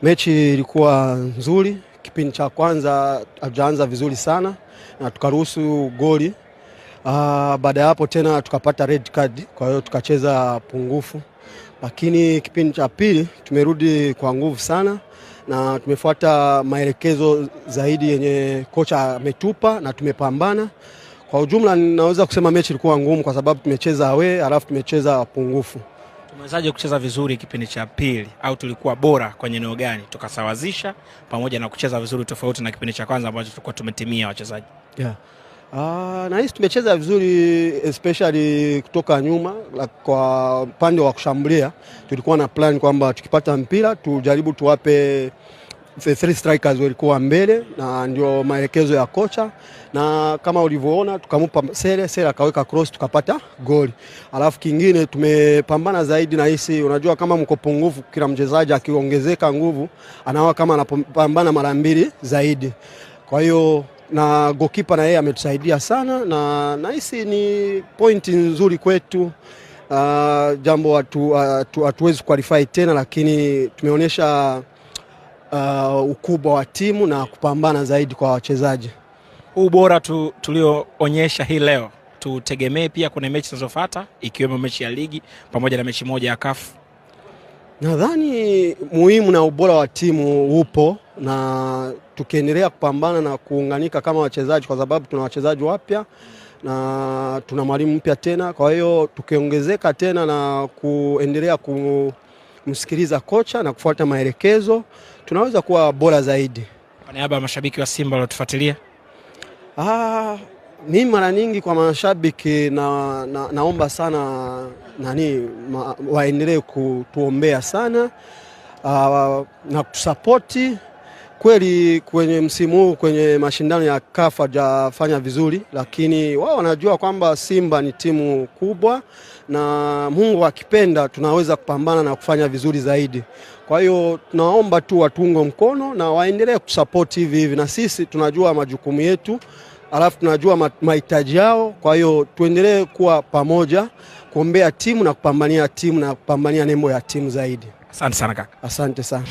Mechi ilikuwa nzuri. Kipindi cha kwanza hatujaanza vizuri sana na tukaruhusu goli. Baada ya hapo tena tukapata red card, kwa hiyo tukacheza pungufu. Lakini kipindi cha pili tumerudi kwa nguvu sana na tumefuata maelekezo zaidi yenye kocha ametupa na tumepambana. Kwa ujumla naweza kusema mechi ilikuwa ngumu kwa sababu tumecheza away alafu tumecheza pungufu. Tumewezaje kucheza vizuri kipindi cha pili, au tulikuwa bora kwenye eneo gani tukasawazisha pamoja na kucheza vizuri tofauti na kipindi cha kwanza ambacho tulikuwa tumetimia wachezaji? Na hisi tumecheza vizuri especially kutoka nyuma. Kwa upande wa kushambulia tulikuwa na plan kwamba tukipata mpira tujaribu tuwape the three strikers walikuwa mbele, na ndio maelekezo ya kocha, na kama ulivyoona tukampa Sele akaweka cross tukapata goli. Alafu kingine tumepambana zaidi, na hisi unajua kama mko pungufu kila mchezaji akiongezeka nguvu anawa kama anapambana mara mbili zaidi. Kwa hiyo na goalkeeper na yeye ametusaidia sana, na nahisi ni point nzuri kwetu. Jambo hatuwezi qualify tena, lakini tumeonyesha ukubwa wa timu na kupambana zaidi kwa wachezaji. Huu bora tulioonyesha hii leo tutegemee pia kuna mechi zinazofuata ikiwemo mechi ya ligi pamoja na mechi moja ya CAF. Nadhani muhimu na ubora wa timu upo, na tukiendelea kupambana na kuunganika kama wachezaji, kwa sababu tuna wachezaji wapya na tuna mwalimu mpya tena. Kwa hiyo tukiongezeka tena na kuendelea kumsikiliza kocha na kufuata maelekezo, tunaweza kuwa bora zaidi. Kwa niaba ya mashabiki wa Simba waliotufuatilia, mimi mara nyingi kwa mashabiki naomba sana waendelee kutuombea sana na kutusapoti. Kweli kwenye msimu huu kwenye mashindano ya CAF hajafanya vizuri, lakini wao wanajua kwamba Simba ni timu kubwa na Mungu akipenda tunaweza kupambana na kufanya vizuri zaidi. Kwa hiyo tunaomba tu watungo mkono na waendelee kusupport hivi, na sisi tunajua majukumu yetu, alafu tunajua mahitaji yao. Kwa hiyo tuendelee kuwa pamoja, kuombea timu na kupambania timu na kupambania nembo ya timu zaidi. Asante sana kaka. Asante sana.